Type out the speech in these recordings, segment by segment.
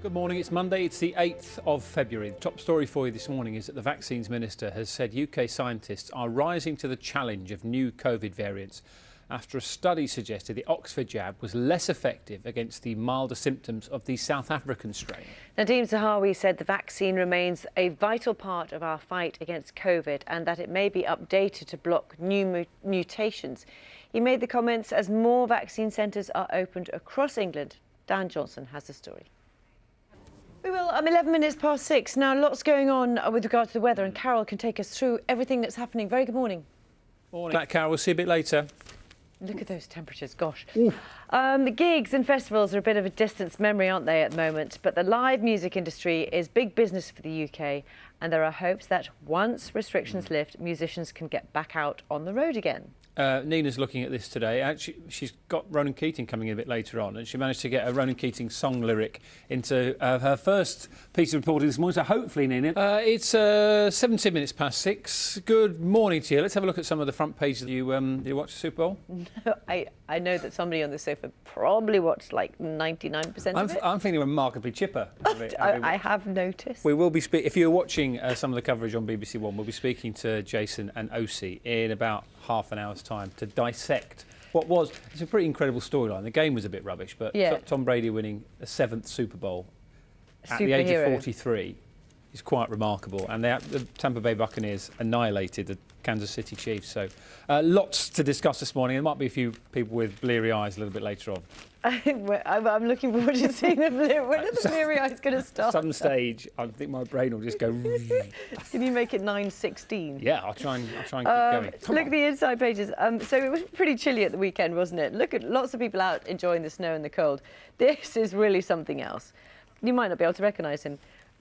Good morning, it's Monday, it's the 8th of February. The top story for you this morning is that the Vaccines Minister has said UK scientists are rising to the challenge of new COVID variants after a study suggested the Oxford jab was less effective against the milder symptoms of the South African strain. Nadeem Zahawi said the vaccine remains a vital part of our fight against COVID and that it may be updated to block new mutations. He made the comments as more vaccine centres are opened across England. Dan Johnson has the story. We will. 11 minutes past 6. Now, lots going on with regard to the weather, and Carol can take us through everything that's happening. Very good morning. Morning. That, Carol, we'll see you a bit later. Look at those temperatures, gosh. The gigs and festivals are a bit of a distant memory, aren't they, at the moment? But the live music industry is big business for the UK, and there are hopes that once restrictions lift, musicians can get back out on the road again. Nina's looking at this today. Actually, she's got Ronan Keating coming in a bit later on, and she managed to get a Ronan Keating song lyric into her first piece of reporting this morning. So hopefully, Nina, it's 17 minutes past 6. Good morning to you. Let's have a look at some of the front pages. You watch the Super Bowl? No, I know that somebody on the sofa probably watched like 99% of it. I'm feeling remarkably chipper. I have noticed. We will be if you're watching some of the coverage on BBC One, we'll be speaking to Jason and Osi in about half an hour's time to dissect it's a pretty incredible storyline. The game was a bit rubbish, but Tom Brady winning a 7th Super Bowl at the age of 43 is quite remarkable. And the Tampa Bay Buccaneers annihilated the Kansas City Chiefs. So lots to discuss this morning. There might be a few people with bleary eyes a little bit later on. I'm looking forward to seeing when are the bleary eyes going to start? At some stage, I think my brain will just go. Can you make it 9:16? Yeah, I'll try and keep going. Look at the inside pages. So it was pretty chilly at the weekend, wasn't it? Look at lots of people out enjoying the snow and the cold. This is really something else. You might not be able to recognise him,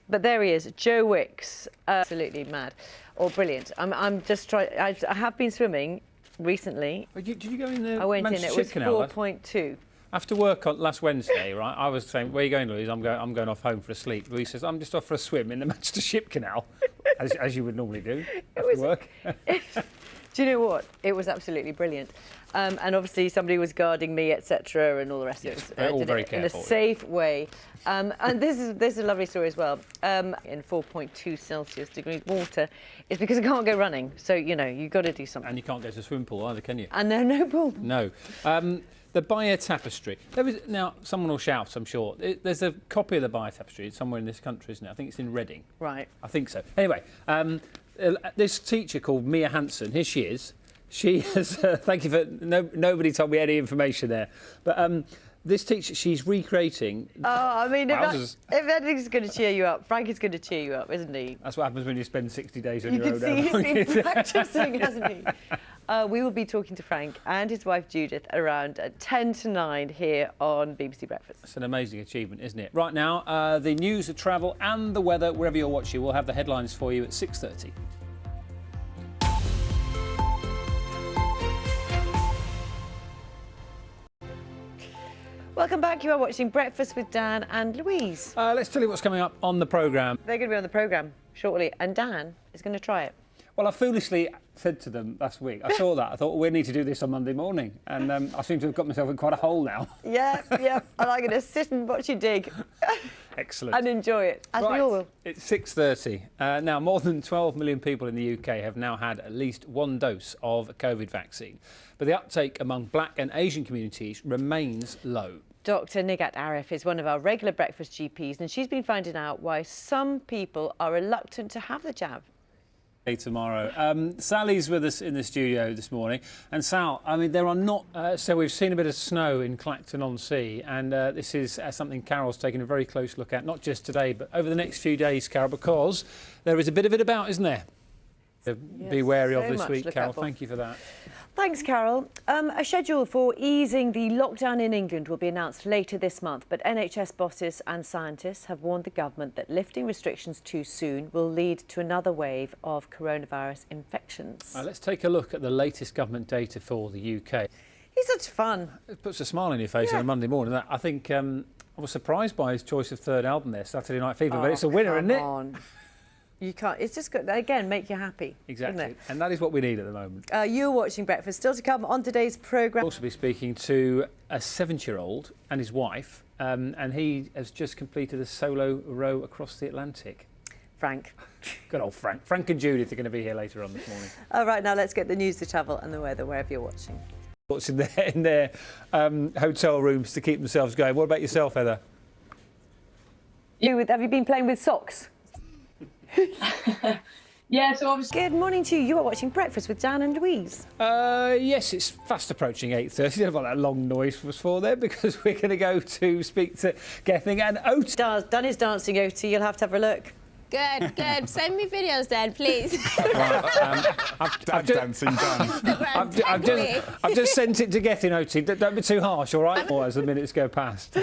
but there he is, Joe Wicks. Absolutely mad, or brilliant. I'm just trying. I have been swimming recently. Did you go in the? I went in. It was 4.2. After work on last Wednesday, right, I was saying, where are you going, Louise? I'm going off home for a sleep. Louise says, I'm just off for a swim in the Manchester Ship Canal, as you would normally do after work. Do you know what? It was absolutely brilliant. And obviously somebody was guarding me, etc., and all the rest of it. All very careful. In a careful. safe way. And this is a lovely story as well. In 4.2 Celsius degrees water is because I can't go running. So, you've got to do something. And you can't go to the swimming pool either, can you? And no pool. No. The Bayer Tapestry. Now, someone will shout, I'm sure. There's a copy of the Bayer Tapestry somewhere in this country, isn't it? I think it's in Reading. Right. I think so. Anyway, this teacher called Mia Hansen, here she is. She has, thank you for, nobody told me any information there. But this teacher, she's recreating... Oh, I mean, if anything's going to cheer you up, Frank is going to cheer you up, isn't he? That's what happens when you spend 60 days on your own. You can see he's been practising, hasn't he? We will be talking to Frank and his wife Judith around 10 to 9 here on BBC Breakfast. It's an amazing achievement, isn't it? Right now, the news, the travel and the weather, wherever you're watching, we'll have the headlines for you at 6:30. Welcome back. You are watching Breakfast with Dan and Louise. Let's tell you what's coming up on the programme. They're going to be on the programme shortly, and Dan is going to try it. Well, I foolishly said to them last week, I saw that, I thought, we need to do this on Monday morning. And I seem to have got myself in quite a hole now. Yeah, and I'm going to sit and watch you dig. Excellent. And enjoy it, as we all will. It's 6:30. Now, more than 12 million people in the UK have now had at least one dose of a COVID vaccine. But the uptake among Black and Asian communities remains low. Dr Nigat Arif is one of our regular breakfast GPs, and she's been finding out why some people are reluctant to have the jab. Tomorrow. Sally's with us in the studio this morning. And Sal, I mean, there are not... so we've seen a bit of snow in Clacton-on-Sea, and this is something Carol's taken a very close look at, not just today, but over the next few days, Carol, because there is a bit of it about, isn't there? To be wary of this week, Carol. Thank you for that. Thanks, Carol. A schedule for easing the lockdown in England will be announced later this month, but NHS bosses and scientists have warned the government that lifting restrictions too soon will lead to another wave of coronavirus infections. Let's take a look at the latest government data for the UK. He's such fun. It puts a smile on your face on a Monday morning. I think I was surprised by his choice of third album there, Saturday Night Fever, but it's a winner, isn't it? You can't. It's just good. Again, make you happy. Exactly. Isn't it? And that is what we need at the moment. You're watching Breakfast. Still to come on today's programme. We'll also be speaking to a 7-year-old and his wife, and he has just completed a solo row across the Atlantic. Frank. Good old Frank. Frank and Judith are going to be here later on this morning. All right, now let's get the news, the travel and the weather wherever you're watching. What's in their hotel rooms to keep themselves going. What about yourself, Heather? Have you been playing with socks? Yeah, so obviously... Good morning to you. You are watching Breakfast with Dan and Louise. Yes, it's fast approaching 8:30. I don't know what that long noise was for there, because we're going to go to speak to Gething and Oti. Done his dancing, Oti. You'll have to have a look. Good, good. Send me videos then, please. Right, I've dancing done. I've just sent it to Gething, Oti. Don't be too harsh, all right? Or as the minutes go past.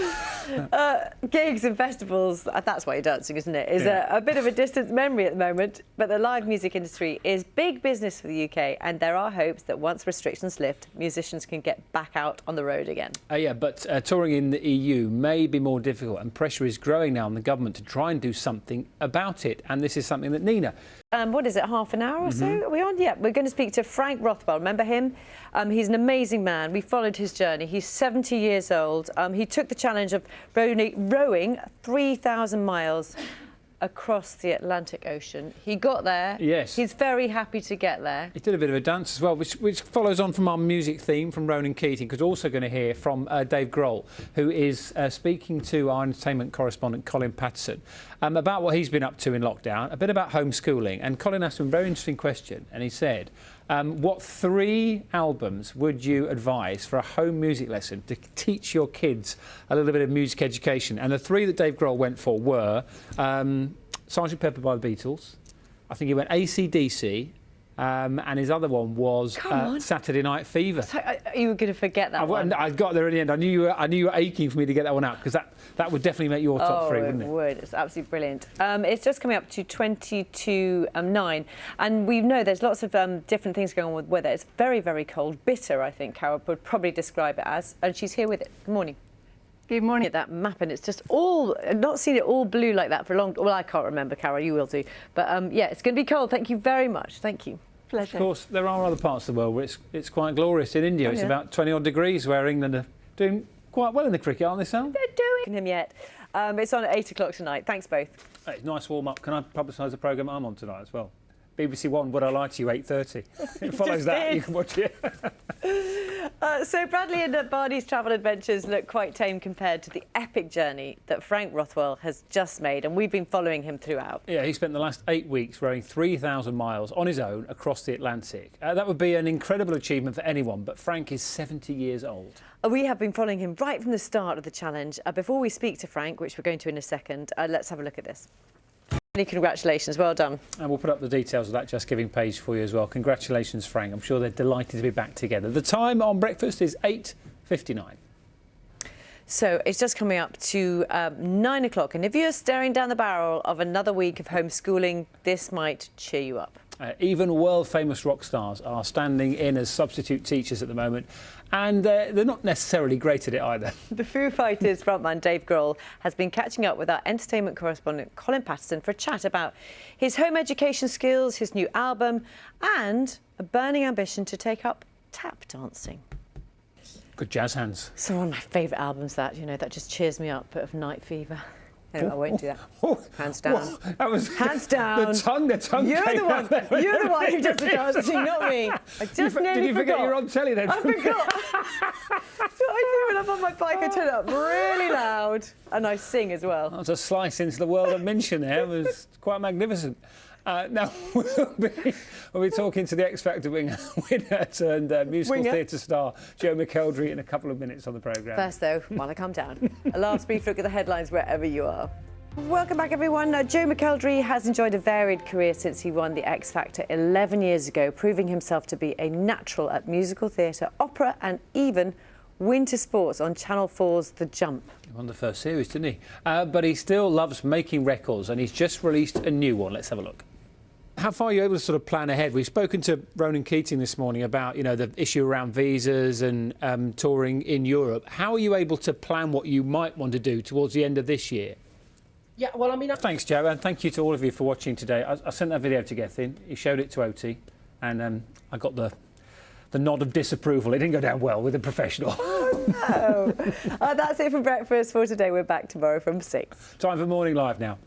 Gigs and festivals, that's why you're dancing, isn't it? Is a bit of a distant memory at the moment, but the live music industry is big business for the UK, and there are hopes that once restrictions lift, musicians can get back out on the road again. Yeah, but touring in the EU may be more difficult, and pressure is growing now on the government to try and do something about it. And this is something that Nina... What is it, half an hour or so? Are we on? Yeah, we're going to speak to Frank Rothwell. Remember him? He's an amazing man. We followed his journey. He's 70 years old. He took the challenge of rowing 3,000 miles across the Atlantic Ocean. He got there. Yes. He's very happy to get there. He did a bit of a dance as well, which follows on from our music theme from Ronan Keating, because we're also going to hear from Dave Grohl, who is speaking to our entertainment correspondent Colin Patterson about what he's been up to in lockdown, a bit about homeschooling. And Colin asked him a very interesting question, and he said, what 3 albums would you advise for a home music lesson to teach your kids a little bit of music education? And the 3 that Dave Grohl went for were Sgt. Pepper by the Beatles, I think he went AC/DC, and his other one was Saturday Night Fever. So, you were going to forget that one. I got there in the end. I knew you were aching for me to get that one out, because that would definitely make your top 3, wouldn't it? It would. It's absolutely brilliant. It's just coming up to 22:09, and we know there's lots of different things going on with weather. It's very, very cold, bitter, I think Carol would probably describe it as, and she's here with it. Good morning. Good morning. At that map, and it's just all, not seen it all blue like that for a long. Well, I can't remember, Carol. You will do. But yeah, it's going to be cold. Thank you very much. Thank you. Pleasure. Of course, there are other parts of the world where it's quite glorious. In India, it's about 20 odd degrees, where England are doing quite well in the cricket, aren't they, Sam? They're doing him yet. It's on at 8 o'clock tonight. Thanks both. Hey, nice warm up. Can I publicise the programme I'm on tonight as well? BBC One, Would I Lie to You, 8:30. It follows that. did. You can watch it. So Bradley and Barney's travel adventures look quite tame compared to the epic journey that Frank Rothwell has just made, and we've been following him throughout. Yeah, he spent the last 8 weeks rowing 3,000 miles on his own across the Atlantic. That would be an incredible achievement for anyone, but Frank is 70 years old. We have been following him right from the start of the challenge. Before we speak to Frank, which we're going to in a second, let's have a look at this. Many congratulations, well done. And we'll put up the details of that Just Giving page for you as well. Congratulations, Frank. I'm sure they're delighted to be back together. The time on Breakfast is 8:59. So it's just coming up to 9 o'clock, and if you're staring down the barrel of another week of homeschooling, this might cheer you up. Even world-famous rock stars are standing in as substitute teachers at the moment, and they're not necessarily great at it either. The Foo Fighters frontman Dave Grohl has been catching up with our entertainment correspondent Colin Patterson for a chat about his home education skills, his new album, and a burning ambition to take up tap dancing. Good jazz hands. So one of my favourite albums, that, you know, that just cheers me up, bit of night fever. Anyway, I won't do that. Hands down. That was hands down. The tongue. You're came out there. You're the one who does the dancing, not me. I just nearly Did you forget forgot. you're on telly then? I forgot. So I do when I'm on my bike. I turn it up really loud, and I sing as well. That was a slice into the world of Minchin there. It was quite magnificent. Now, we'll be talking to the X Factor winner turned musical theatre star Joe McElderry in a couple of minutes on the programme. First, though, while I calm down, a last brief look at the headlines wherever you are. Welcome back, everyone. Joe McElderry has enjoyed a varied career since he won the X Factor 11 years ago, proving himself to be a natural at musical theatre, opera and even winter sports on Channel 4's The Jump. He won the first series, didn't he? But he still loves making records, and he's just released a new one. Let's have a look. How far are you able to sort of plan ahead? We've spoken to Ronan Keating this morning about, you know, the issue around visas and touring in Europe. How are you able to plan what you might want to do towards the end of this year? Yeah, well, I mean... Thanks, Joe, and thank you to all of you for watching today. I sent that video to Gethin. He showed it to Oti, and I got the nod of disapproval. It didn't go down well with a professional. Oh, no. That's it for breakfast for today. We're back tomorrow from 6. Time for Morning Live now.